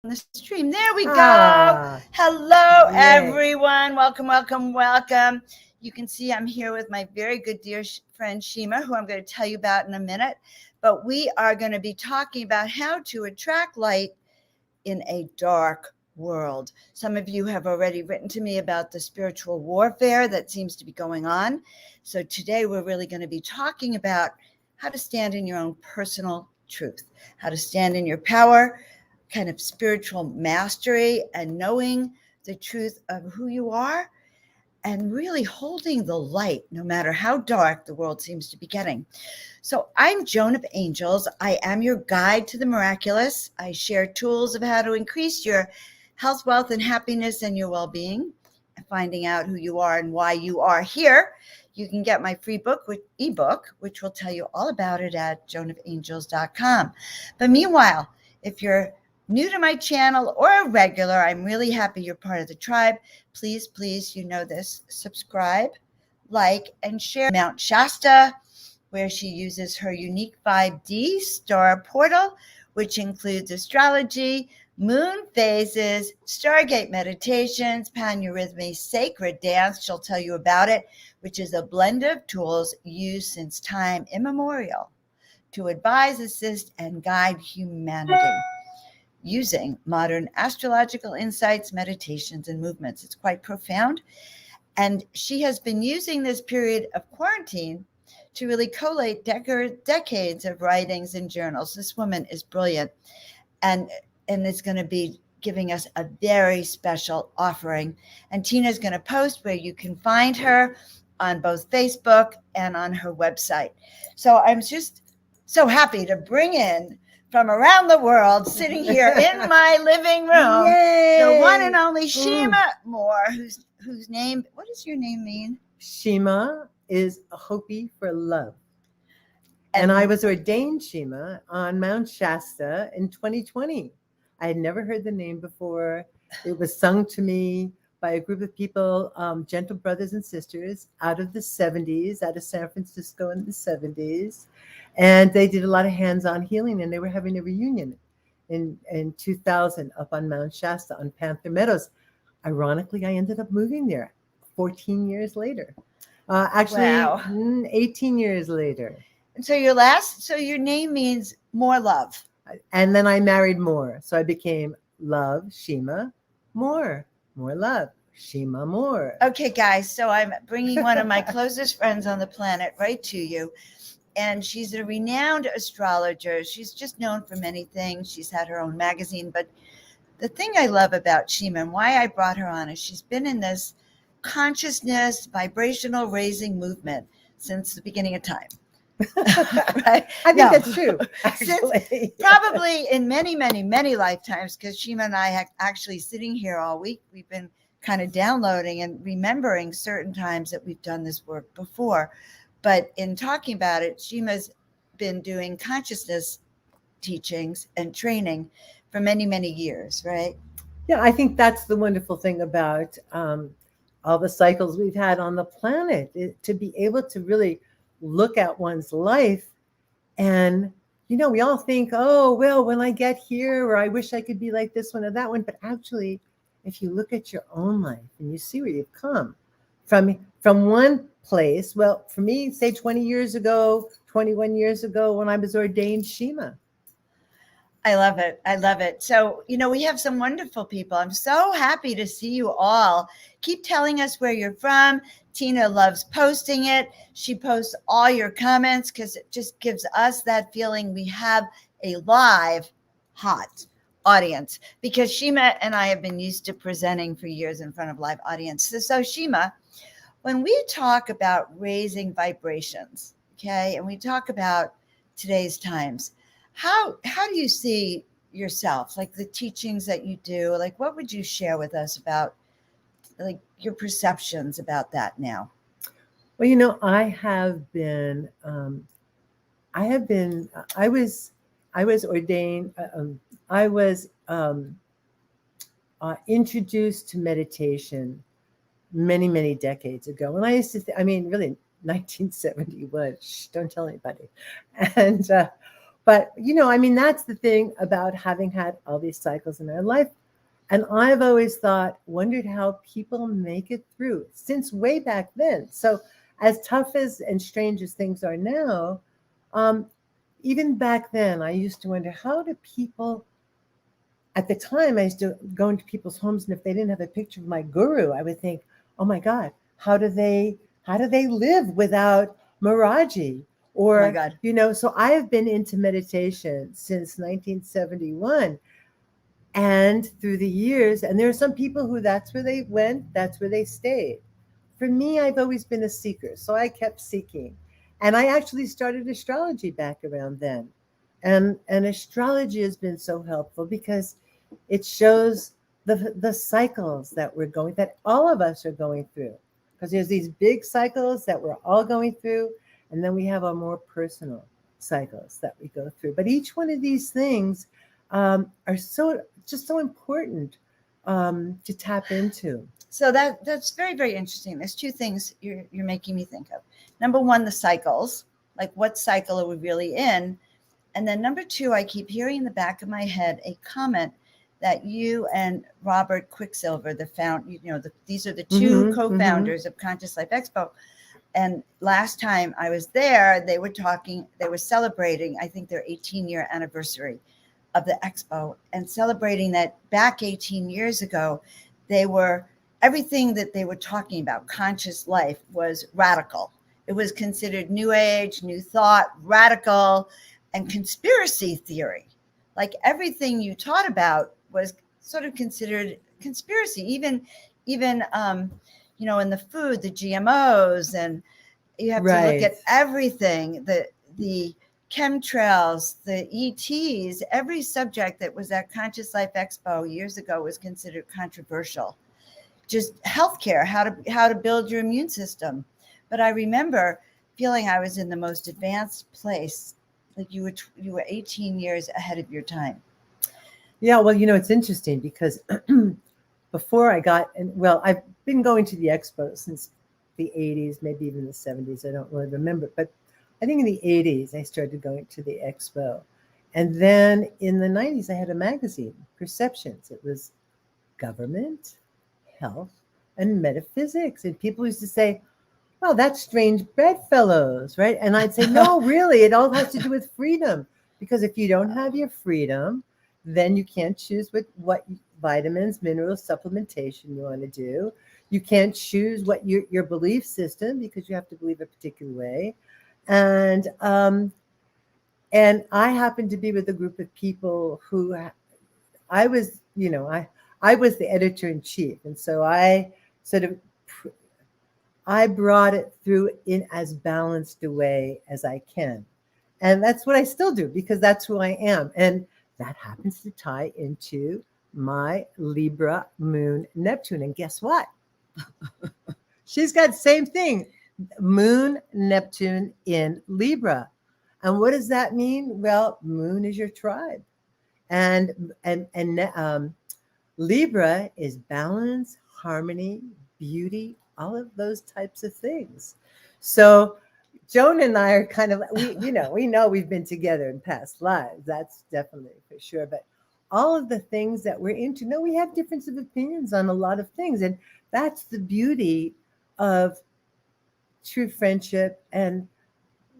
the stream. There we go. Ah, Hello, yay. everyone. Welcome, welcome, welcome. You can see I'm here with my very good dear friend Shima, who I'm going to tell you about in a minute. But we are going to be talking about how to attract light in a dark world. Some of you have already written to me about the spiritual warfare that seems to be going on. So today we're really going to be talking about how to stand in your own personal truth, how to stand in your power, kind of spiritual mastery, and knowing the truth of who you are and really holding the light no matter how dark the world seems to be getting. So, I'm Joan of Angels. I am your guide to the miraculous. I share tools of how to increase your health, wealth, and happiness and your well being, and finding out who you are and why you are here. You can get my free book, ebook, which will tell you all about it at joanofangels.com. But meanwhile, if you're new to my channel or a regular, I'm really happy you're part of the tribe. Please, please, you know this, subscribe, like, and share. Mount Shasta, where she uses her unique 5D star portal, which includes astrology, moon phases, Stargate meditations, Paneurhythmy, sacred dance. She'll tell you about it, which is a blend of tools used since time immemorial to advise, assist, and guide humanity using modern astrological insights, meditations, and movements. It's quite profound. And she has been using this period of quarantine to really collate decades of writings and journals. This woman is brilliant and is going to be giving us a very special offering. And Tina's going to post where you can find her on both Facebook and on her website. So I'm just so happy to bring in from around the world, sitting here in my living room, Yay. the one and only Shima Moore, whose name, what does your name mean? Shima is Hopi for love. And I was ordained Shima on Mount Shasta in 2020. I had never heard the name before. It was sung to me by a group of people, gentle brothers and sisters out of the 70s, out of San Francisco in the 70s. And they did a lot of hands-on healing, and they were having a reunion in 2000 up on Mount Shasta on Panther Meadows. Ironically, I ended up moving there 14 years later. Wow. 18 years later. And so your name means more love. And then I married Moore. So I became Love, Shima, Moore love, Shima Moore. Okay, guys. So I'm bringing one of my closest friends on the planet right to you. And she's a renowned astrologer. She's just known for many things. She's had her own magazine. But the thing I love about Shima and why I brought her on is she's been in this consciousness, vibrational raising movement since the beginning of time. Right? I think that's true. Actually. Probably in many, many, many lifetimes, because Shima and I have actually sitting here all week, we've been kind of downloading and remembering certain times that we've done this work before. But in talking about it, Shima's been doing consciousness teachings and training for many, many years, right? Yeah, I think that's the wonderful thing about all the cycles we've had on the planet, to be able to really look at one's life. And, we all think, oh, well, when I get here, or I wish I could be like this one or that one. But actually, if you look at your own life and you see where you've come from one place, well, for me, say 20 years ago, 21 years ago, when I was ordained Shima. I love it. I love it. So, we have some wonderful people. I'm so happy to see you all. Keep telling us where you're from. Tina loves posting it. She posts all your comments because it just gives us that feeling we have a live, hot audience, because Shima and I have been used to presenting for years in front of live audiences. So Shima, when we talk about raising vibrations, okay, and we talk about today's times, how do you see yourself, like the teachings that you do? Like, what would you share with us about, like, your perceptions about that now? Well, I was ordained, I was introduced to meditation many, many decades ago. And I used to really 1971, don't tell anybody. And But, I mean, that's the thing about having had all these cycles in our life. And I've always wondered how people make it through since way back then. So as tough as and strange as things are now, um, even back then, I used to wonder, how do people, at the time, I used to go into people's homes, and if they didn't have a picture of my guru, I would think, oh my God, how do they live without Miraji? Oh my Or, God. so I have been into meditation since 1971. And through the years, and there are some people who that's where they went, that's where they stayed. For me, I've always been a seeker, so I kept seeking. And I actually started astrology back around then. And astrology has been so helpful because it shows the cycles that all of us are going through. Because there's these big cycles that we're all going through, and then we have our more personal cycles that we go through. But each one of these things are so important to tap into. So that's very, very interesting. There's two things you're making me think of. Number one, the cycles, like what cycle are we really in? And then number two, I keep hearing in the back of my head a comment that you and Robert Quicksilver, these are the two co-founders of Conscious Life Expo. And last time I was there, they were celebrating, I think, their 18-year anniversary of the Expo, and celebrating that back 18 years ago, everything that they were talking about, conscious life, was radical. It was considered new age, new thought, radical, and conspiracy theory. Like everything you taught about was sort of considered conspiracy, even in the food, the GMOs, and you have to look at everything, the chemtrails, the ETs, every subject that was at Conscious Life Expo years ago was considered controversial. Just healthcare, how to build your immune system. But I remember feeling I was in the most advanced place. Like you were 18 years ahead of your time. Yeah, well, it's interesting because before I've been going to the Expo since the 80s, maybe even the 70s. I don't really remember, but I think in the 80s, I started going to the Expo. And then in the 90s, I had a magazine, Perceptions. It was government, health, and metaphysics. And people used to say, well, that's strange bedfellows, right? And I'd say, no, really, it all has to do with freedom. Because if you don't have your freedom, then you can't choose what vitamins, minerals, supplementation you want to do. You can't choose what your belief system, because you have to believe a particular way. And I happened to be with a group of people who I was the editor in chief, and so I brought it through in as balanced a way as I can, and that's what I still do because that's who I am, and that happens to tie into my Libra moon Neptune. And guess what? She's got the same thing. Moon, Neptune in Libra. And what does that mean? Well, moon is your tribe. And Libra is balance, harmony, beauty, all of those types of things. So Joan and I are kind of, we know we've been together in past lives. That's definitely for sure. But all of the things that we're into, no, we have difference of opinions on a lot of things. And that's the beauty of true friendship, and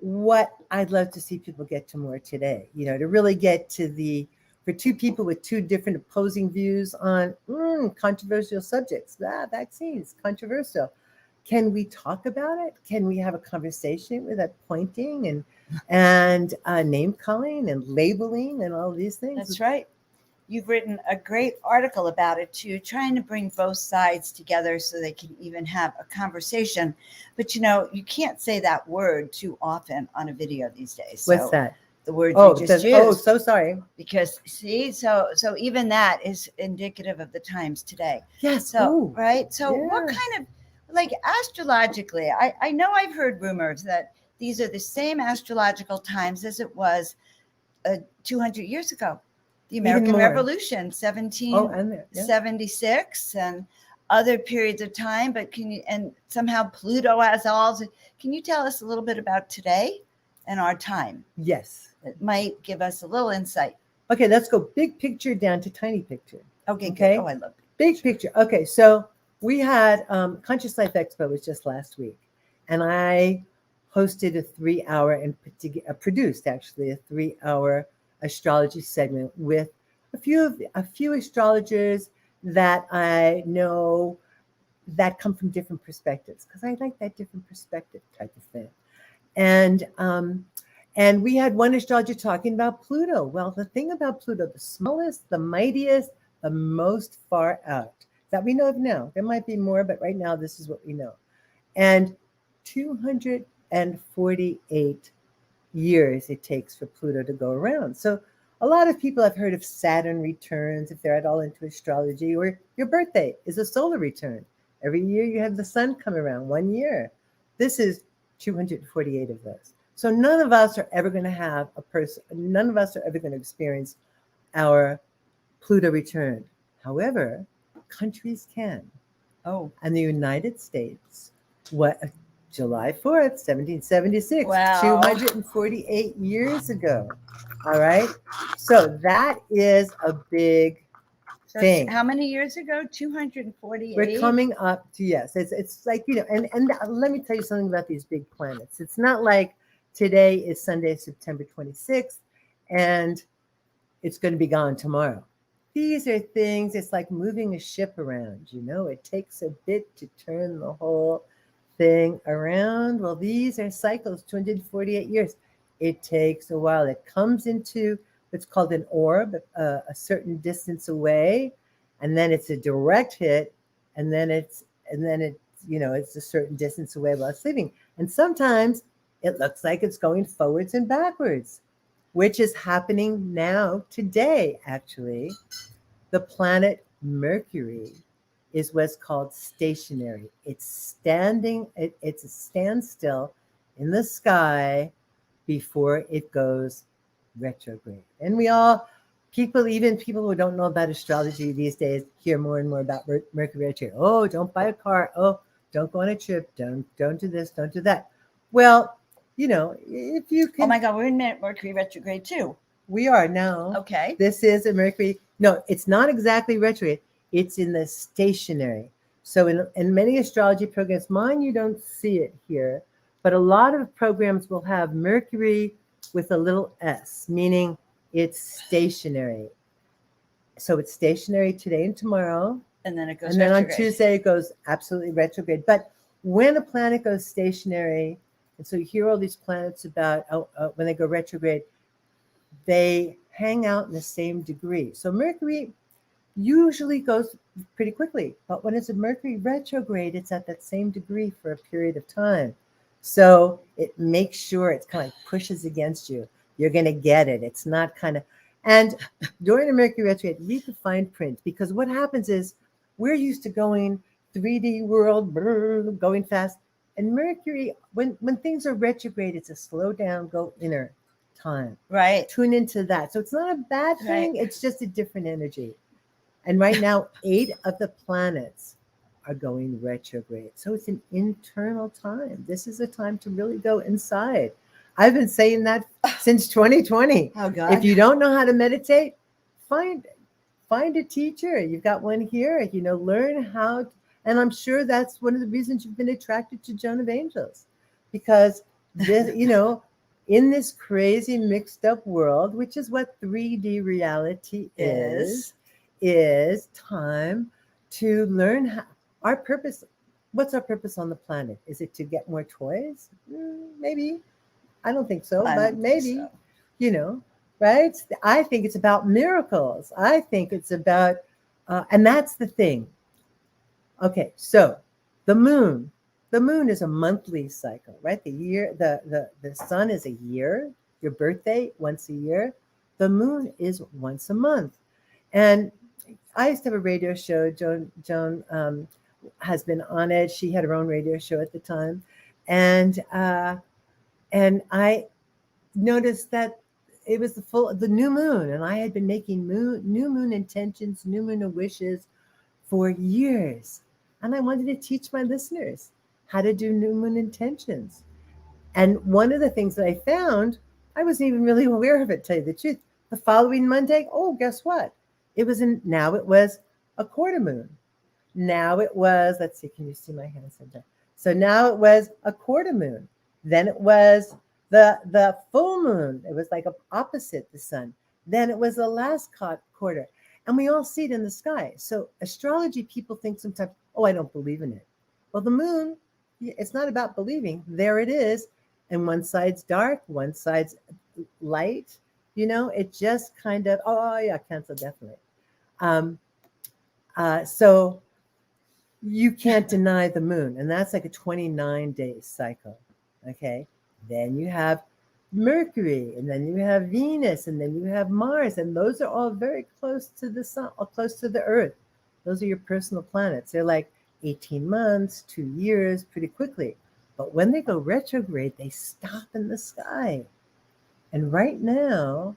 what I'd love to see people get to more today, to really get to for two people with two different opposing views on controversial subjects. Vaccines, controversial. Can we talk about it? Can we have a conversation without pointing and name calling and labeling and all these things? That's right. You've written a great article about it too, trying to bring both sides together so they can even have a conversation. But you can't say that word too often on a video these days. What's that? The word you just used. Oh, so sorry. Because see, so even that is indicative of the times today. Yes. So right. So yeah. What kind of, like, astrologically, I know I've heard rumors that these are the same astrological times as it was 200 years ago. The American Revolution, 1776, and other periods of time. But and somehow Pluto has all. Can you tell us a little bit about today and our time? Yes. It might give us a little insight. Okay, let's go big picture down to tiny picture. Okay. Okay. Good. Oh, I love Big picture. Okay, so we had Conscious Life Expo was just last week, and I hosted a 3-hour and produced actually a 3-hour astrology segment with a few astrologers that I know that come from different perspectives, because I like that different perspective type of thing. And we had one astrologer talking about Pluto. Well, the thing about Pluto, the smallest, the mightiest, the most far out that we know of now. There might be more, but right now this is what we know. And 248 years it takes for Pluto to go around. So a lot of people have heard of Saturn returns if they're at all into astrology, or your birthday is a solar return. Every year you have the sun come around 1 year. This is 248 of those. So none of us are ever going to have none of us are ever going to experience our Pluto return. However, countries can. Oh. And the United States, July 4th, 1776, Wow. 248 years ago. All right. So that is a big thing. How many years ago? 248. We're coming up to, yes. It's like, and let me tell you something about these big planets. It's not like today is Sunday, September 26th, and it's going to be gone tomorrow. These are things, it's like moving a ship around, it takes a bit to turn the whole thing around. Well, these are cycles, 248 years. It takes a while. It comes into what's called an orb, a certain distance away, and then it's a direct hit, and then it's a certain distance away while it's leaving. And sometimes it looks like it's going forwards and backwards, which is happening now today, actually. The planet Mercury is what's called stationary. It's it's a standstill in the sky before it goes retrograde. And even people who don't know about astrology these days hear more and more about Mercury retrograde. Oh, don't buy a car. Oh, don't go on a trip. Don't do this. Don't do that. Well, if you can. Oh my God, we're in Mercury retrograde too. We are now. Okay. This is a Mercury. No, it's not exactly retrograde. It's in the stationary. So in many astrology programs, mine, you don't see it here, but a lot of programs will have Mercury with a little s, meaning it's stationary. So it's stationary today and tomorrow. And then it goes And then retrograde. on Tuesday, it goes absolutely retrograde. But when a planet goes stationary, and so you hear all these planets about when they go retrograde, they hang out in the same degree. So Mercury usually goes pretty quickly, but when it's a Mercury retrograde, it's at that same degree for a period of time. So it makes sure it's kind of pushes against you. You're going to get it. It's not kind of, and during a Mercury retrograde, read the fine print, because what happens is we're used to going 3D world, going fast. And Mercury, when things are retrograde, it's a slow down, go inner time. Right. Tune into that. So it's not a bad thing. Right. It's just a different energy. And right now, 8 of the planets are going retrograde. So it's an internal time. This is a time to really go inside. I've been saying that since 2020. Oh, God. If you don't know how to meditate, find a teacher. You've got one here. Learn how to, and I'm sure that's one of the reasons you've been attracted to Joan of Angels, because this, in this crazy mixed up world, which is what 3D reality is time to learn our purpose. What's our purpose on the planet? Is it to get more toys? Maybe. I don't think so, but maybe, right? I think it's about miracles. I think it's about, and that's the thing. Okay, so the moon is a monthly cycle, right? The sun is a year. Your birthday once a year. The moon is once a month. And I used to have a radio show. Joan has been on it. She had her own radio show at the time, and I noticed that it was the new moon, and I had been making new moon intentions, new moon wishes for years, and I wanted to teach my listeners how to do new moon intentions. And one of the things that I found I wasn't even really aware of it, to tell you the truth. The following Monday, oh, guess what? Now it was a quarter moon. Now it was, let's see, can you see my hands? So now it was a quarter moon. Then it was the full moon. It was like opposite the sun. Then it was the last quarter. And we all see it in the sky. So astrology, people think sometimes, oh, I don't believe in it. Well, the moon, it's not about believing. There it is. And one side's dark, one side's light. It just kind of, oh yeah, Cancer, definitely. So you can't deny the moon, and that's like a 29-day cycle. Okay. Then you have Mercury, and then you have Venus, and then you have Mars, and those are all very close to the sun, or close to the Earth. Those are your personal planets. They're like 18 months, 2 years, pretty quickly. But when they go retrograde, they stop in the sky. And right now,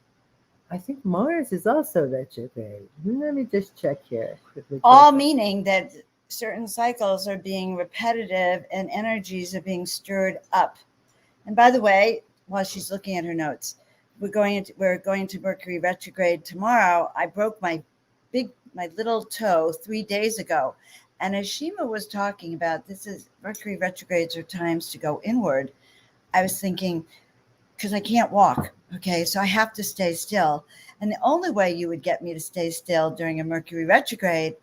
I think Mars is also retrograde. Let me just check here quickly. All meaning that certain cycles are being repetitive and energies are being stirred up. And by the way, while she's looking at her notes, we're going to Mercury retrograde tomorrow. I broke my little toe 3 days ago. And as Shima was talking about, Mercury retrogrades are times to go inward. I was thinking, because I can't walk. Okay, so I have to stay still. And the only way you would get me to stay still during a Mercury retrograde,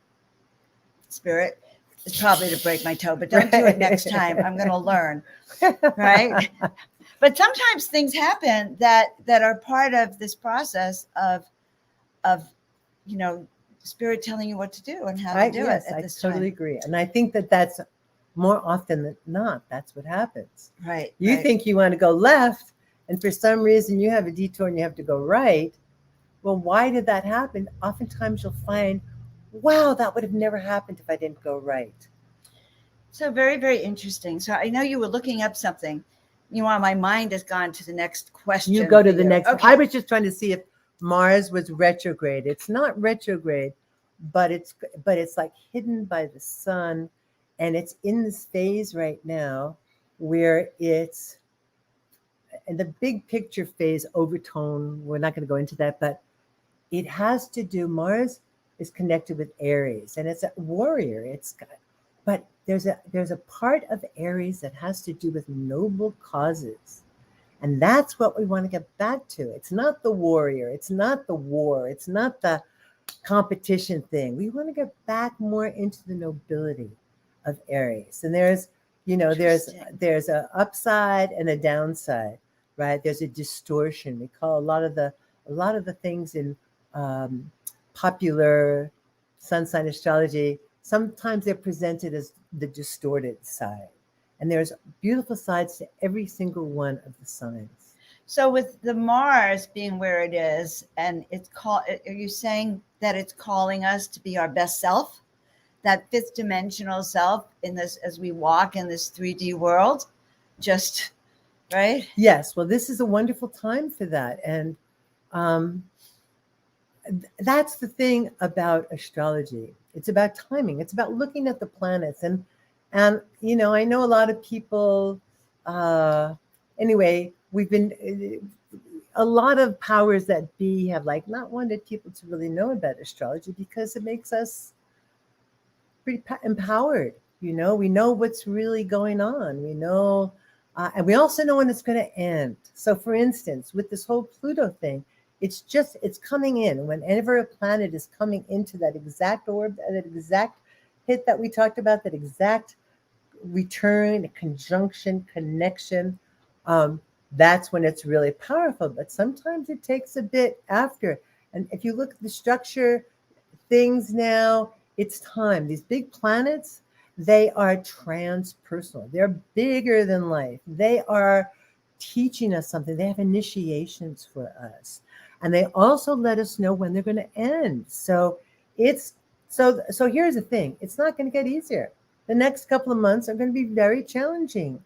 Spirit, is probably to break my toe. But don't do it next time. I'm going to learn. Right? But sometimes things happen that are part of this process of Spirit telling you what to do and how to do it at this time. I totally agree. And I think that's more often than not, that's what happens. Right. You think you want to go left, and for some reason you have a detour and you have to go right. Well, why did that happen? Oftentimes you'll find, wow, that would have never happened if I didn't go right. So very, very interesting. So I know you were looking up something. My mind has gone to the next question. You go to the next. Okay. I was just trying to see if Mars was retrograde. It's not retrograde, but it's like hidden by the sun, and it's in this phase right now where it's in the big picture phase overtone. We're not going to go into that, but it has to do. Mars is connected with Aries, and it's a warrior. But there's a part of Aries that has to do with noble causes. And that's what we want to get back to. It's not the warrior. It's not the war. It's not the competition thing. We want to get back more into the nobility of Aries. And there's a upside and a downside, right? There's a distortion. We call a lot of the things in popular sun sign astrology, sometimes they're presented as the distorted side. And there's beautiful sides to every single one of the signs. So with the Mars being where it is, and are you saying that it's calling us to be our best self, that fifth dimensional self in this, as we walk in this 3D world, just right? Yes. Well, this is a wonderful time for that. And that's the thing about astrology. It's about timing. It's about looking at the planets. And I know a lot of people, anyway, a lot of powers that be have not wanted people to really know about astrology because it makes us pretty empowered. We know what's really going on. We know, and we also know when it's going to end. So for instance, with this whole Pluto thing, it's coming in. Whenever a planet is coming into that exact orb, that exact hit that we talked about, that exact return, conjunction, connection, that's when it's really powerful. But sometimes it takes a bit after. And if you look at the structure, things now, it's time. These big planets, they are transpersonal. They're bigger than life. They are teaching us something. They have initiations for us. And they also let us know when they're going to end. So here's the thing. It's not going to get easier. The next couple of months are going to be very challenging.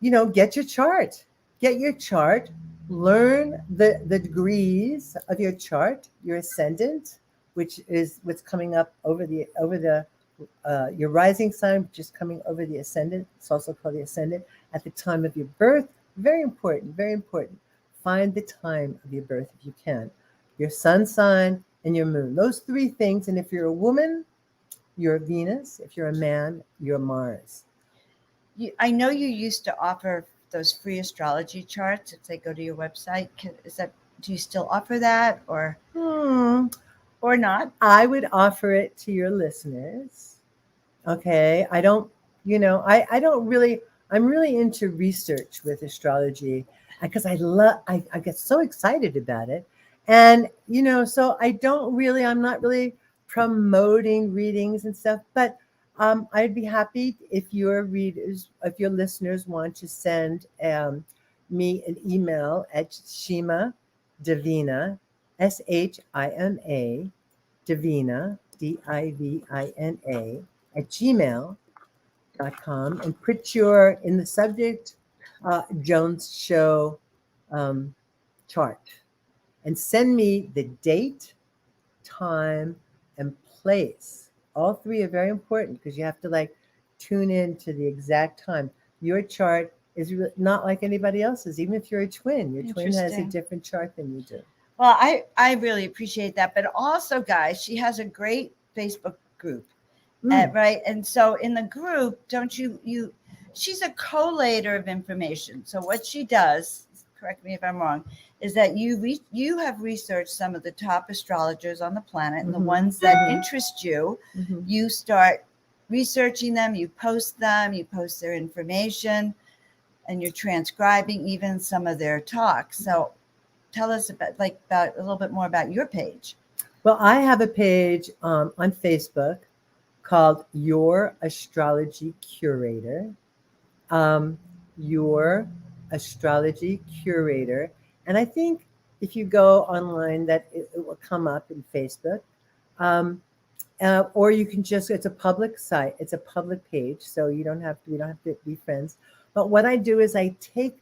Get your chart. Get your chart. Learn the degrees of your chart, your ascendant, which is what's coming up over your rising sign, which is coming over the ascendant. It's also called the ascendant at the time of your birth. Very important, very important. find the time of your birth if you can. Your sun sign and your moon. Those three things. And if you're a woman, you're Venus. If you're a man, you're Mars. I know you used to offer those free astrology charts if they go to your website. Do you still offer that or not? I would offer it to your listeners. Okay. I don't, I don't really, I'm really into research with astrology because I get so excited about it. And, so I'm not really promoting readings and stuff, but I'd be happy if your listeners want to send me an email at Shima Divina, Shima Divina, Divina, at gmail.com and put in the subject, Joan's Show chart, and send me the date, time, and place. All three are very important because you have to tune in to the exact time. Your chart is not like anybody else's. Even if you're a twin, your twin has a different chart than you do. Well, I really appreciate that. But also, guys, she has a great Facebook group, right? And so in the group, she's a collator of information. So what she does, correct me if I'm wrong, is that you have researched some of the top astrologers on the planet, and the ones that interest you, you start researching them, you post their information, and you're transcribing even some of their talks. So tell us about a little bit more about your page. Well, I have a page on Facebook called Your Astrology Curator. Your Astrology Curator. And I think if you go online, that it will come up in Facebook. Or you can it's a public site. It's a public page. So we don't have to be friends. But what I do is I take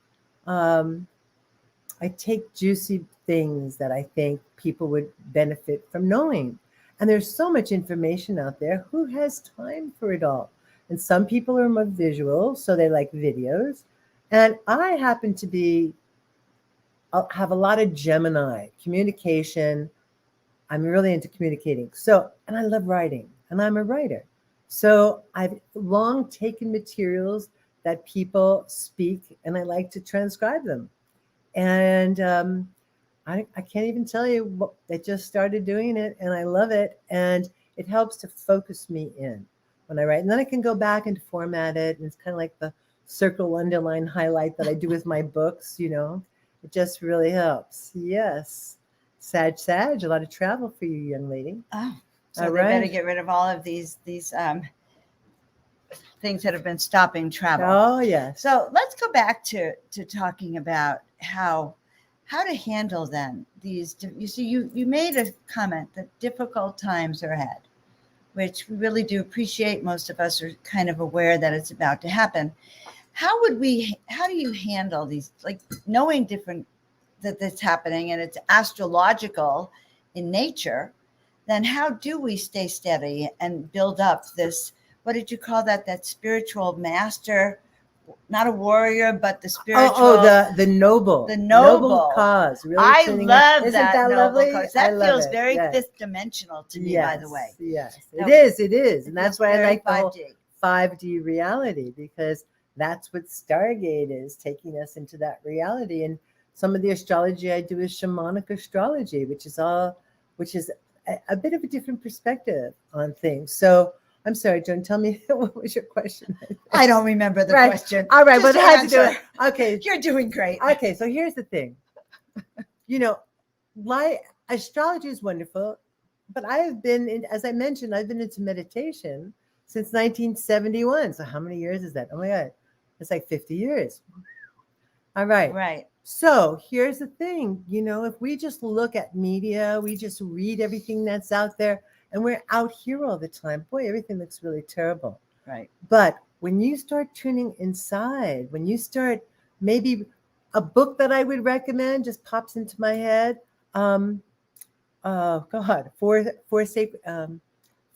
juicy things that I think people would benefit from knowing. And there's so much information out there. Who has time for it all? And some people are more visual, so they like videos. And I happen to have a lot of Gemini communication. I'm really into communicating. And I love writing, and I'm a writer. So I've long taken materials that people speak, and I like to transcribe them. And I can't even tell you, I just started doing it, and I love it. And it helps to focus me in when I write. And then I can go back and format it. And it's kind of like the circle, underline, highlight that I do with my books, It just really helps. Yes. Sag, a lot of travel for you, young lady. Oh, so they better get rid of all of these things that have been stopping travel. Oh, yes. So let's go back to talking about how to handle then these. You see, you made a comment that difficult times are ahead, which we really do appreciate. Most of us are kind of aware that it's about to happen. How do you handle these, knowing that that's happening and it's astrological in nature? Then how do we stay steady and build up this, what did you call that spiritual master, not a warrior, but the spiritual. The noble cause. Really, I love Isn't that noble lovely? cause. That feels very yes. fifth dimensional to me, by the way. Yes, it is. And that's why I like 5D. the 5D reality, because that's what Stargate is, taking us into that reality. And some of the astrology I do is shamanic astrology, which is a bit of a different perspective on things. So I'm sorry, Joan, tell me, what was your question? I don't remember the question. All right, but it has to do it. Okay. You're doing great. Okay, so here's the thing. Astrology is wonderful, but as I mentioned, I've been into meditation since 1971. So how many years is that? Oh my God, it's like 50 years. All right. Right. So here's the thing, if we just look at media, we just read everything that's out there, and we're out here all the time, boy, everything looks really terrible. Right. But when you start tuning inside, when you start, maybe a book that I would recommend just pops into my head. Four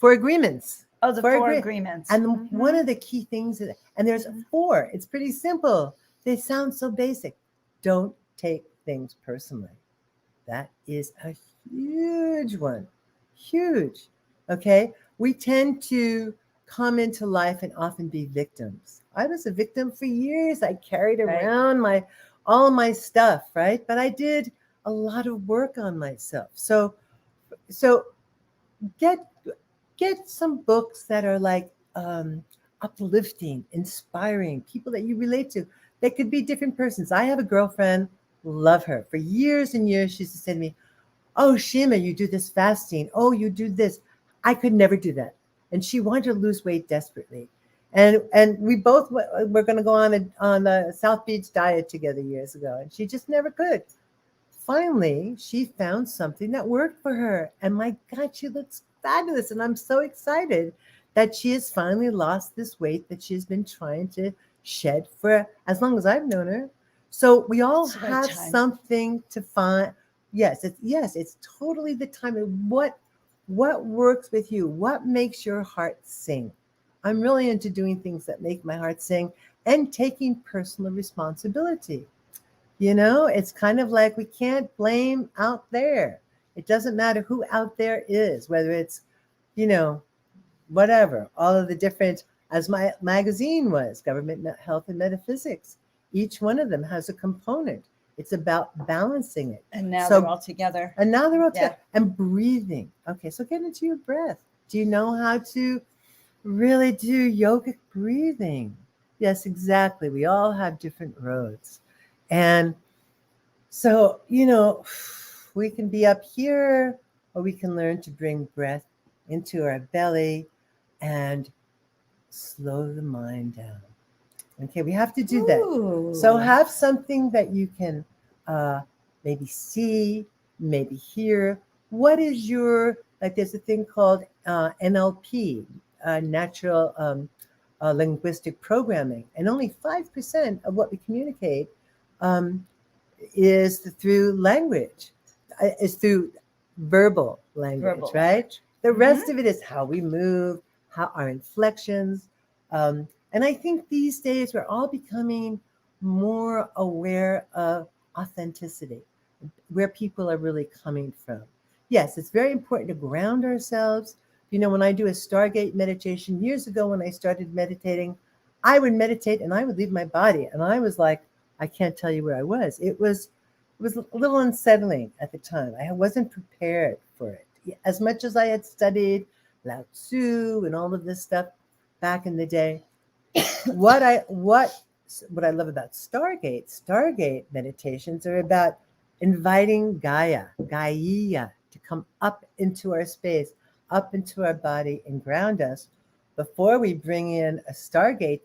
Agreements. Oh, the Four Agreements. And one of the key things and there's 4. It's pretty simple. They sound so basic. Don't take things personally. That is a huge one. Huge. Okay. We tend to come into life and often be victims. I was a victim for years. I carried Right. around all my stuff, right? But I did a lot of work on myself. So get get some books that are like uplifting, inspiring, people that you relate to. They could be different persons. I have a girlfriend, love her. For years and years, she used to say to me, "Oh, Shima, you do this fasting. Oh, you do this." I could never do that. And she wanted to lose weight desperately. And we both were going to go on a South Beach diet together years ago, and she just never could. Finally, she found something that worked for her. And my God, she looks fabulous. And I'm so excited that she has finally lost this weight that she's been trying to shed for as long as I've known her. So we all It's the right have time. something to find. It's totally the time. And what works with you? What makes your heart sing? I'm really into doing things that make my heart sing and taking personal responsibility. It's kind of like we can't blame out there. It doesn't matter who out there is, whether it's, you know, whatever, all of the different, as my magazine was, government, health, and metaphysics. Each one of them has a component. It's about balancing it. And now So, they're all together. and now they're all Yeah. together. And breathing. Okay, so get into your breath. Do you know how to really do yogic breathing? Yes, exactly. We all have different roads. And so, we can be up here, or we can learn to bring breath into our belly and slow the mind down. Okay, we have to do that. So, Ooh. have something that you can maybe see, maybe hear. What is like, there's a thing called NLP, natural linguistic programming, and only 5% of what we communicate. Um, is through language, is through verbal language, Verbal right? language. The rest of it is how we move, how our inflections. And I think these days we're all becoming more aware of authenticity, where people are really coming from. Yes, it's very important to ground ourselves. When I do a Stargate meditation years ago, when I started meditating, I would meditate and I would leave my body. And I was like, I can't tell you where I was. It was a little unsettling at the time. I wasn't prepared for it. As much as I had studied Lao Tzu and all of this stuff back in the day, what I love about Stargate meditations are about inviting Gaia to come up into our space, up into our body and ground us before we bring in a Stargate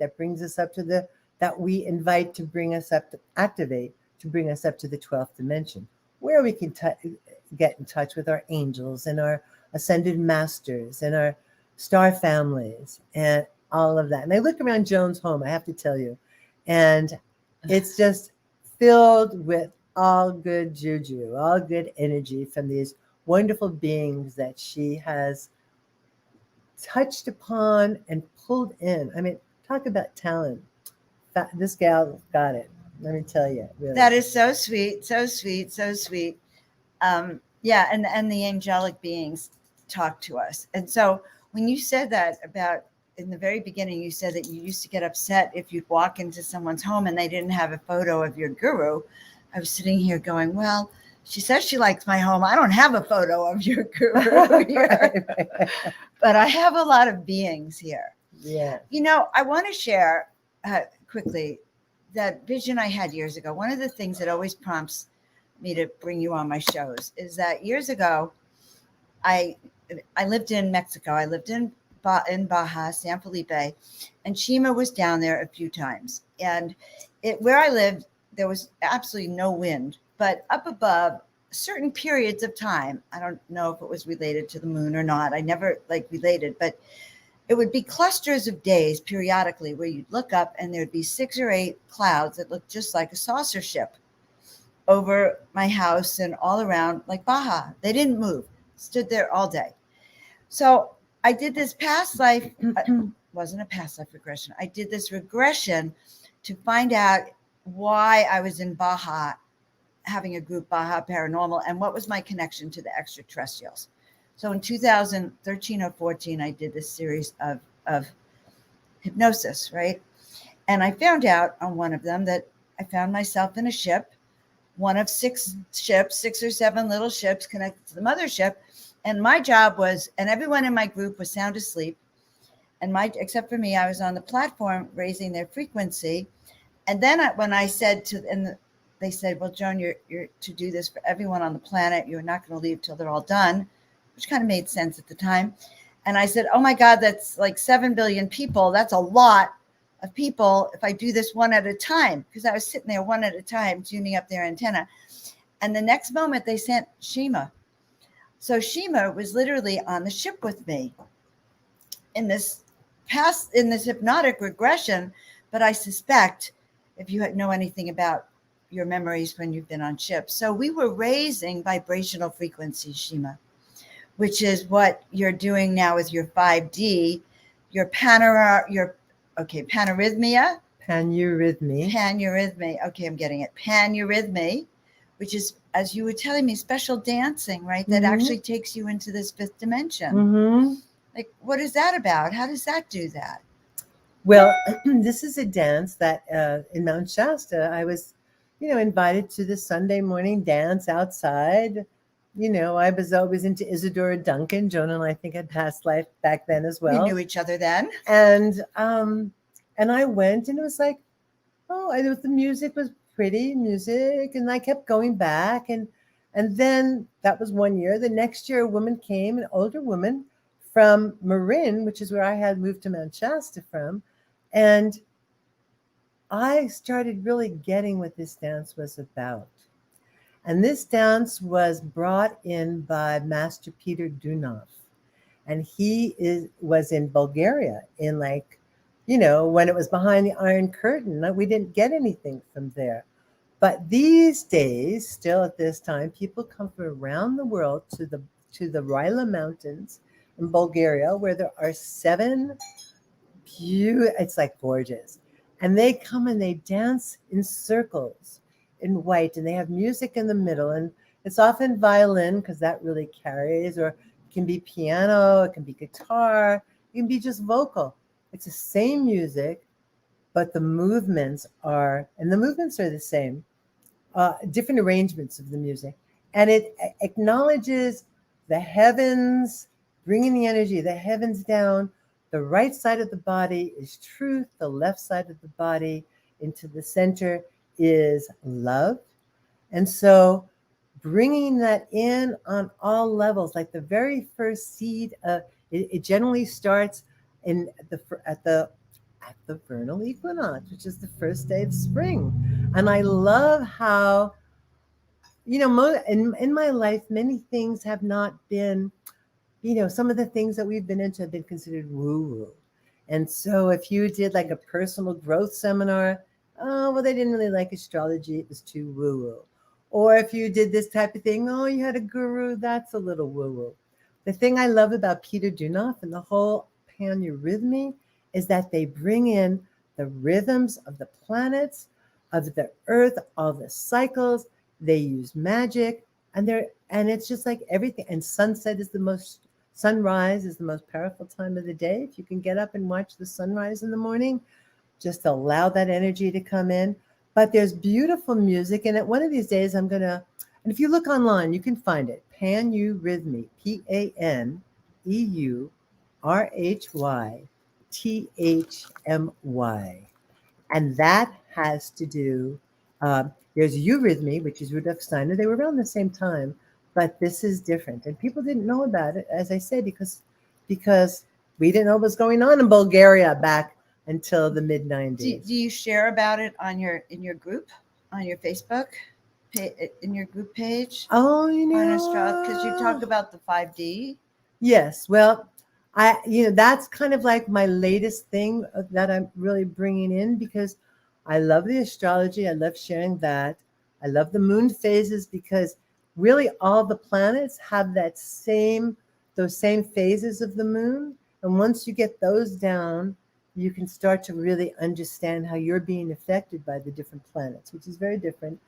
that we invite to bring us up, to activate, to bring us up to the 12th dimension, where we can get in touch with our angels and our ascended masters and our star families and all of that. And I look around Joan's home, I have to tell you, and it's just filled with all good juju, all good energy from these wonderful beings that she has touched upon and pulled in. I mean, talk about talent. This gal got it. Let me tell you. Really. That is so sweet, so sweet, so sweet. Yeah, and the angelic beings talk to us. And so when you said that about in the very beginning, you said that you used to get upset if you'd walk into someone's home and they didn't have a photo of your guru. I was sitting here going, well, she says she likes my home. I don't have a photo of your guru here, but I have a lot of beings here. Yeah. I want to share quickly that vision I had years ago. One of the things that always prompts me to bring you on my shows is that years ago, I lived in Mexico. I lived in Baja, San Felipe, and Shima was down there a few times. And where I lived, there was absolutely no wind, but up above certain periods of time, I don't know if it was related to the moon or not. I never related, but it would be clusters of days periodically where you'd look up and there'd be 6 or 8 clouds that looked just like a saucer ship over my house and all around like Baja. They didn't move, stood there all day. So I did this past life, wasn't a past life regression. I did this regression to find out why I was in Baja having a group, Baja Paranormal, and what was my connection to the extraterrestrials. So in 2013 or 14, I did this series of hypnosis, right? And I found out on one of them that I found myself in a ship, one of six ships, 6 or 7 little ships connected to the mothership. And my job was, and everyone in my group was sound asleep. And except for me, I was on the platform raising their frequency. And then when I said they said, well, Joan, you're to do this for everyone on the planet. You're not going to leave till they're all done, which kind of made sense at the time. And I said, oh my God, that's like 7 billion people. That's a lot of people if I do this one at a time, because I was sitting there one at a time tuning up their antenna. And the next moment they sent Shima. So Shima was literally on the ship with me in this hypnotic regression. But I suspect, if you know anything about your memories when you've been on ships, so we were raising vibrational frequencies, Shima, which is what you're doing now with your 5D, your paneurhythmia. Paneurhythmy. Okay, I'm getting it. Paneurhythmy, which is, as you were telling me, special dancing, right? That actually takes you into this 5th dimension. Like, what is that about? How does that do that? Well, this is a dance that in Mount Shasta, I was, invited to the Sunday morning dance outside. I was always into Isadora Duncan. Joan and I think had past life back then as well. We knew each other then. And I went, and it was like, the music was pretty music, and I kept going back, and then that was one year. The next year, a woman came, an older woman from Marin, which is where I had moved to Mount Shasta from, and I started really getting what this dance was about. And this dance was brought in by Master Peter Dunov. And he was in Bulgaria in when it was behind the Iron Curtain. We didn't get anything from there. But these days, still at this time, people come from around the world to the Rila Mountains in Bulgaria, where there are 7 it's like gorgeous. And they come and they dance in circles in white, and they have music in the middle, and it's often violin because that really carries, or it can be piano, it can be guitar, it can be just vocal. It's the same music, but the movements are the same, different arrangements of the music. And it acknowledges the heavens, bringing the energy of the heavens down. The right side of the body is truth. The left side of the body into the center is love. And so bringing that in on all levels, like the very first seed, it generally starts at the vernal equinox, which is the first day of spring. And I love how, in my life, many things have not been, some of the things that we've been into have been considered woo-woo. And so if you did like a personal growth seminar, they didn't really like astrology, it was too woo-woo. Or if you did this type of thing, you had a guru, that's a little woo-woo. The thing I love about Peter Dunov and the whole Paneurhythmy is that they bring in the rhythms of the planets, of the earth, all the cycles. They use magic, and it's just like everything. And sunrise is the most powerful time of the day. If you can get up and watch the sunrise in the morning, just allow that energy to come in. But there's beautiful music, and at one of these days and if you look online, you can find it, Paneurhythmy, PANEURHYTHMY. And that has to do, there's eurythmy, which is Rudolf Steiner. They were around the same time, but this is different. And people didn't know about it, as I said, because we didn't know what was going on in Bulgaria back until the mid-90s. Do you share about it in your group, on your Facebook, in your group page? Oh, because you talk about the 5D. Yes, well, that's kind of like my latest thing that I'm really bringing in, because I love the astrology. I love sharing that. I love the moon phases, because really all the planets have those same phases of the moon. And once you get those down, you can start to really understand how you're being affected by the different planets, which is very different.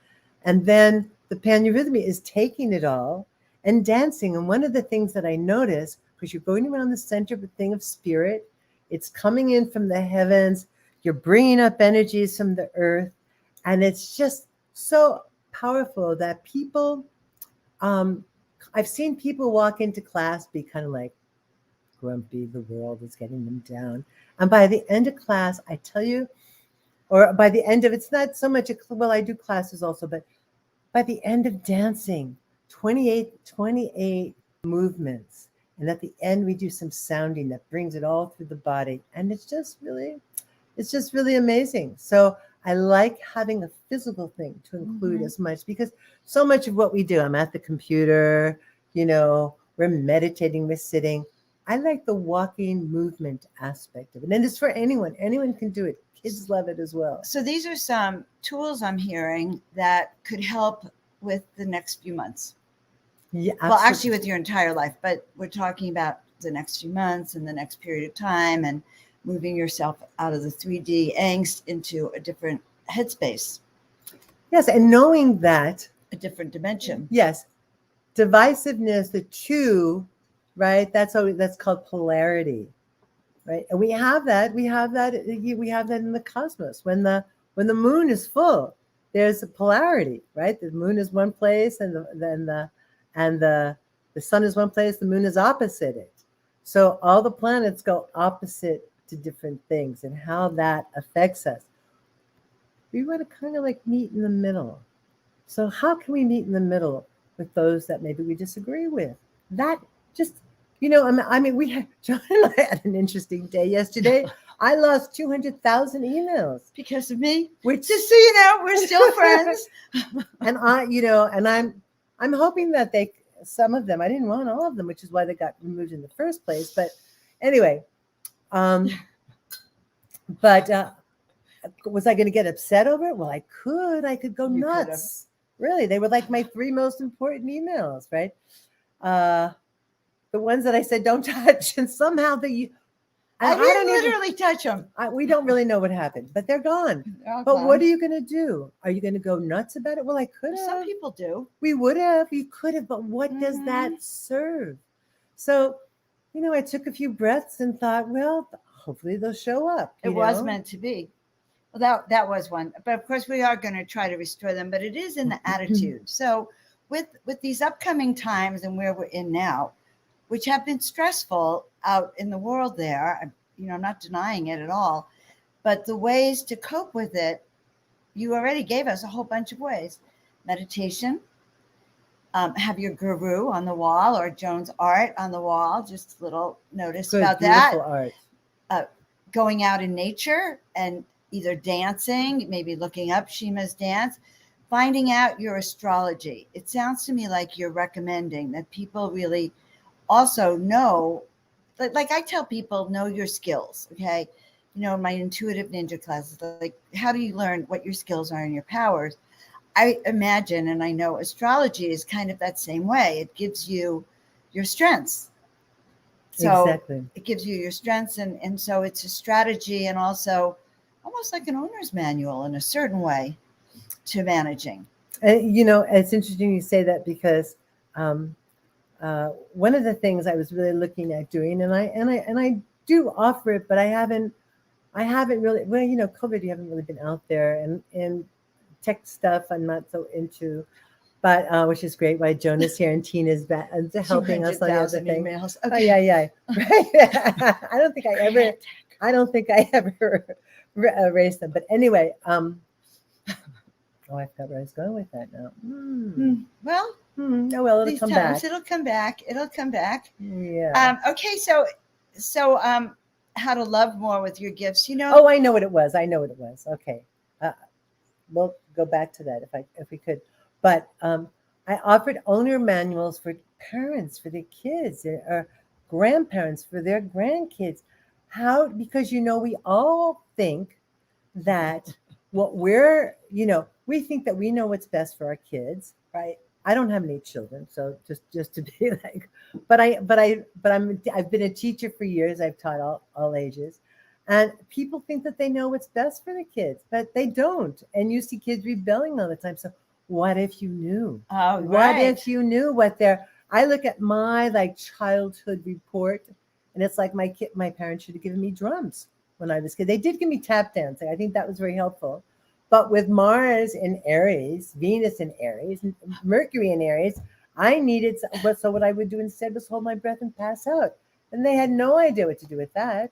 And then the Paneurhythmy is taking it all and dancing. And one of the things that I notice, because you're going around the center of a thing of spirit, it's coming in from the heavens, you're bringing up energies from the earth, and it's just so powerful that people, I've seen people walk into class be kind of like grumpy, the world is getting them down. And by the end of class, I tell you, or by the end of, it's not so much, well, I do classes also, but by the end of dancing, 28 movements. And at the end, we do some sounding that brings it all through the body. And it's just really amazing. So I like having a physical thing to include as much, because so much of what we do, I'm at the computer, we're meditating, we're sitting. I like the walking movement aspect of it. And it's for anyone. Anyone can do it. Kids love it as well. So these are some tools I'm hearing that could help with the next few months. Yeah, well, actually with your entire life, but we're talking about the next few months and the next period of time, and moving yourself out of the 3D angst into a different headspace. Yes, and knowing that. A different dimension. Yes. Divisiveness, the two, right? That's called polarity, right? And we have that in the cosmos. When the moon is full, there's a polarity, right? The moon is one place, and the sun is one place, the moon is opposite it. So all the planets go opposite to different things, and how that affects us. We want to kind of like meet in the middle. So how can we meet in the middle with those that maybe we disagree with? That just, John and I had an interesting day yesterday. I lost 200,000 emails because of me. Which, just so you know, we're still friends. And I'm hoping that some of them, I didn't want all of them, which is why they got removed in the first place. But anyway, was I going to get upset over it? Well, I could go nuts. Really, they were like my 3 most important emails, right? The ones that I said don't touch, and somehow I didn't literally touch them. We don't really know what happened, but they're gone. But what are you going to do? Are you going to go nuts about it? Well, I could have. Some people do. We would have. You could have, but what does that serve? So, I took a few breaths and thought, well, hopefully they'll show up. It was meant to be. Well, that was one. But of course, we are going to try to restore them. But it is in the attitude. So with these upcoming times and where we're in now, which have been stressful out in the world there, I'm not denying it at all. But the ways to cope with it, you already gave us a whole bunch of ways. Meditation, have your guru on the wall or Joan's art on the wall. Just a little notice about that. Art. Going out in nature and either dancing, maybe looking up Shima's dance, finding out your astrology. It sounds to me like you're recommending that people really also know, like I tell people, know your skills, okay? In my intuitive ninja classes, like how do you learn what your skills are and your powers? I imagine, and I know astrology is kind of that same way. It gives you your strengths. So exactly. It gives you your strengths, and so it's a strategy and also almost like an owner's manual in a certain way to managing. It's interesting you say that, because one of the things I was really looking at doing, and I do offer it, but I haven't really, COVID, you haven't really been out there, and tech stuff I'm not so into, but which is great. Why Joan is here and Tina's back and helping us on the other thing. Emails. Okay. Oh yeah, right. I don't think I ever erased them. But anyway, I forgot where I was going with that now. Well, it'll come back. It'll come back. Yeah. Okay, so how to love more with your gifts, Oh, I know what it was. Okay. We'll go back to that if we could. But I offered owner manuals for parents, for their kids, or grandparents for their grandkids. Because we all think that we think that we know what's best for our kids, right? I don't have any children, so just to be like, I've been a teacher for years. I've taught all ages, and people think that they know what's best for the kids, but they don't. And you see kids rebelling all the time. So what if you knew? Oh, What right. if you knew what they're? I look at my like childhood report, and it's like my parents should have given me drums when I was a kid. They did give me tap dancing. I think that was very helpful. But with Mars in Aries, Venus in Aries, and Mercury in Aries, I needed so what I would do instead was hold my breath and pass out. And they had no idea what to do with that.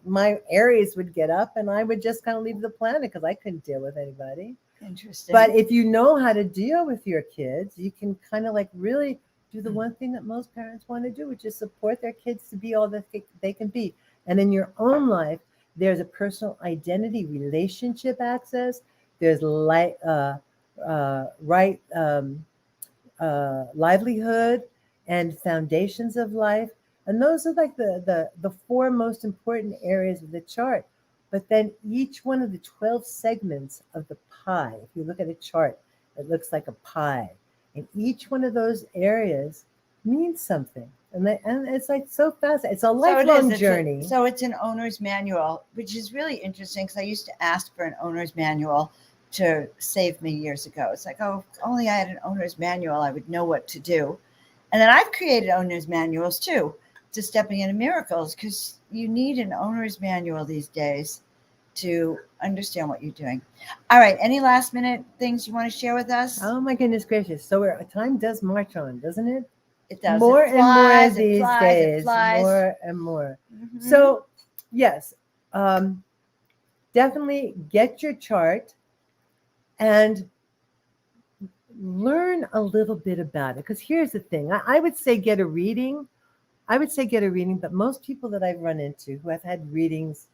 My Aries would get up and I would just kind of leave the planet because I couldn't deal with anybody. Interesting. But if you know how to deal with your kids, you can kind of like really do the one thing that most parents want to do, which is support their kids to be all that they can be. And in your own life, there's a personal identity, relationship access. There's right livelihood and foundations of life. And those are like the four most important areas of the chart. But then each one of the 12 segments of the pie, if you look at a chart, it looks like a pie. And each one of those areas means something. And it's like so fascinating. It's a lifelong journey. So it's an owner's manual, which is really interesting because I used to ask for an owner's manual to save me years ago. It's like, oh, if only I had an owner's manual, I would know what to do. And then I've created owner's manuals too to Stepping into Miracles because you need an owner's manual these days to understand what you're doing. All right. Any last minute things you want to share with us? Oh my goodness gracious. So time does march on, doesn't it? It does. More it flies, and more these days. More and more. Mm-hmm. So yes, definitely get your chart and learn a little bit about it. Because here's the thing. I would say get a reading. But most people that I've run into who have had readings,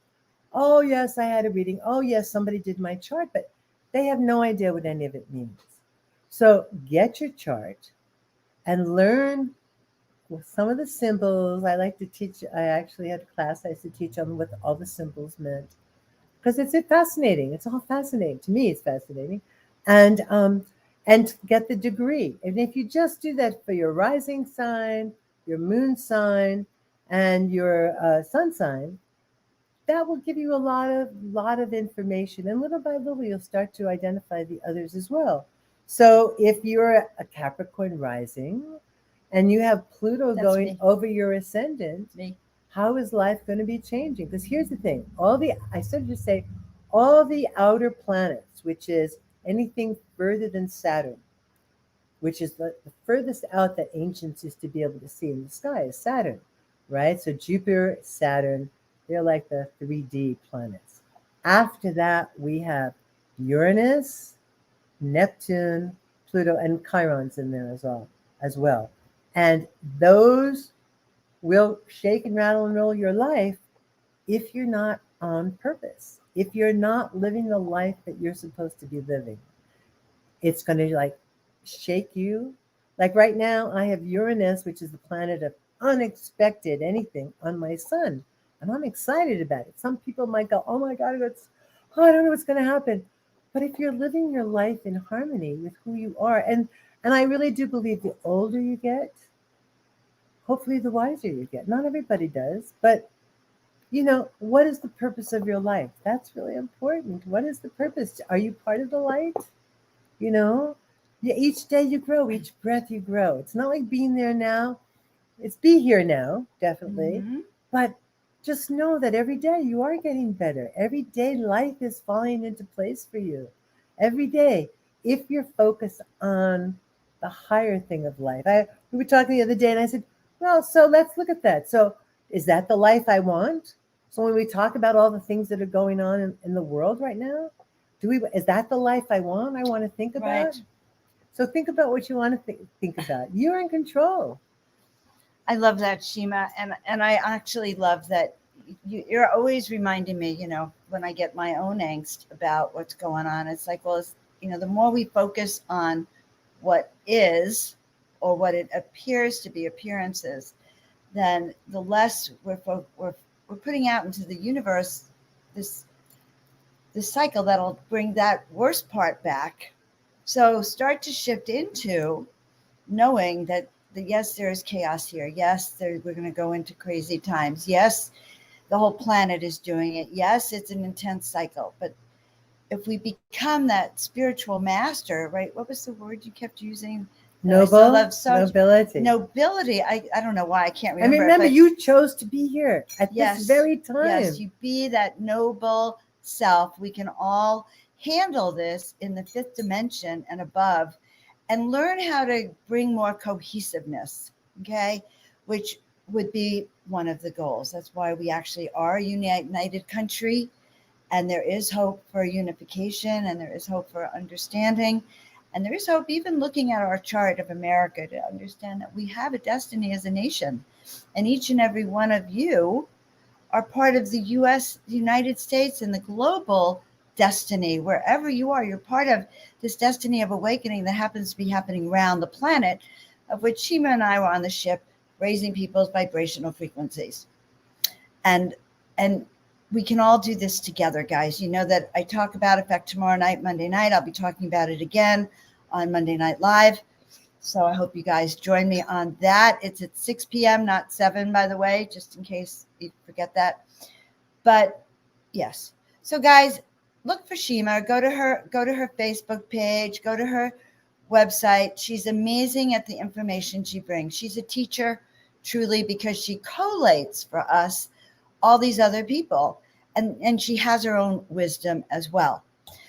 oh yes, I had a reading. Oh yes, somebody did my chart, but they have no idea what any of it means. So get your chart and learn some of the symbols. I like to teach. I actually had a class I used to teach on what all the symbols meant because it's fascinating. It's all fascinating to me. It's fascinating, and get the degree. And if you just do that for your rising sign, your moon sign, and your sun sign, that will give you a lot of information. And little by little, you'll start to identify the others as well. So if you're a Capricorn rising and you have Pluto going over your ascendant, how is life going to be changing? Because here's the thing. I started to say all the outer planets, which is anything further than Saturn, which is the furthest out that ancients used to be able to see in the sky is Saturn, right? So Jupiter, Saturn, they're like the 3D planets. After that, we have Uranus, Neptune, Pluto, and Chiron's in there as well. And those will shake and rattle and roll your life if you're not on purpose, if you're not living the life that you're supposed to be living. It's going to like shake you. Like right now, I have Uranus, which is the planet of unexpected anything on my sun. And I'm excited about it. Some people might go, oh my God, I don't know what's going to happen. But if you're living your life in harmony with who you are, and I really do believe the older you get, hopefully the wiser you get. Not everybody does, but what is the purpose of your life? That's really important. What is the purpose? Are you part of the light? Each day you grow, each breath you grow. It's not like being there now. It's be here now, definitely. Mm-hmm. But just know that every day you are getting better. Every day life is falling into place for you. Every day, if you're focused on the higher thing of life. We were talking the other day and I said, well, so let's look at that. So is that the life I want? So when we talk about all the things that are going on in the world right now, is that the life I want to think about? Right. So think about what you want to think about. You're in control. I love that, Shima. And I actually love that you're always reminding me, when I get my own angst about what's going on, it's like, well, the more we focus on what is or what it appears to be appearances, then the less we're putting out into the universe this cycle that'll bring that worst part back. So start to shift into knowing that yes, there is chaos here. Yes, we're going to go into crazy times. Yes, the whole planet is doing it. Yes, it's an intense cycle, but if we become that spiritual master, right? What was the word you kept using? I still Noble, love so nobility. nobility. I don't know why I can't And remember. remember, but you chose to be here at yes, this very time. Yes, you be that noble self. We can all handle this in the fifth dimension and above, and learn how to bring more cohesiveness, okay? Which would be one of the goals. That's why we actually are a united country, and there is hope for unification, and there is hope for understanding, and there is hope even looking at our chart of America to understand that we have a destiny as a nation, and each and every one of you are part of the United States, and the global destiny. Wherever you are, you're part of this destiny of awakening that happens to be happening around the planet, of which Shima and I were on the ship, raising people's vibrational frequencies. And we can all do this together, guys. You know that I talk about Effect tomorrow night, Monday night. I'll be talking about it again on Monday Night Live. So I hope you guys join me on that. It's at 6 p.m., not 7, by the way, just in case you forget that. But yes. So guys, look for Shima. Go to her Facebook page, go to her website. She's amazing at the information she brings. She's a teacher, truly, because she collates for us all these other people. And she has her own wisdom as well.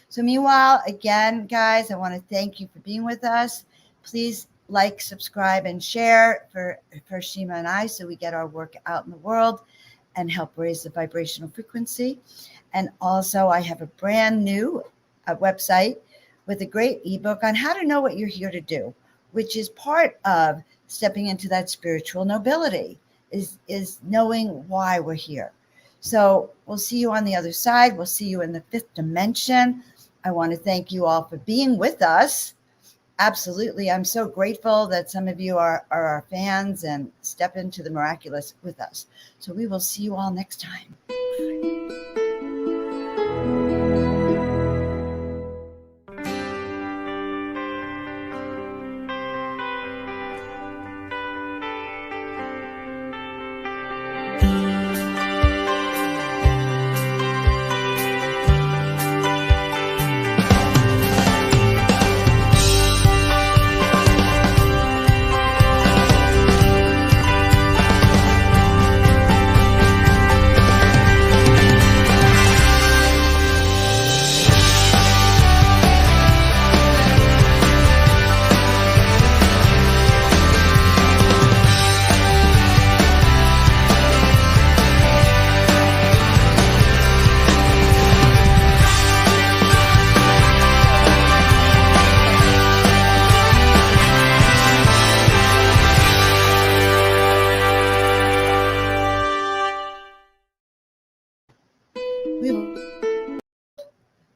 So meanwhile, again, guys, I want to thank you for being with us. Please like, subscribe, and share for Shima and I, so we get our work out in the world and help raise the vibrational frequency. And also, I have a brand new website with a great ebook on how to know what you're here to do, which is part of stepping into that spiritual nobility, is knowing why we're here. So we'll see you on the other side. We'll see you in the fifth dimension. I want to thank you all for being with us. Absolutely. I'm so grateful that some of you are our fans and step into the miraculous with us. So we will see you all next time.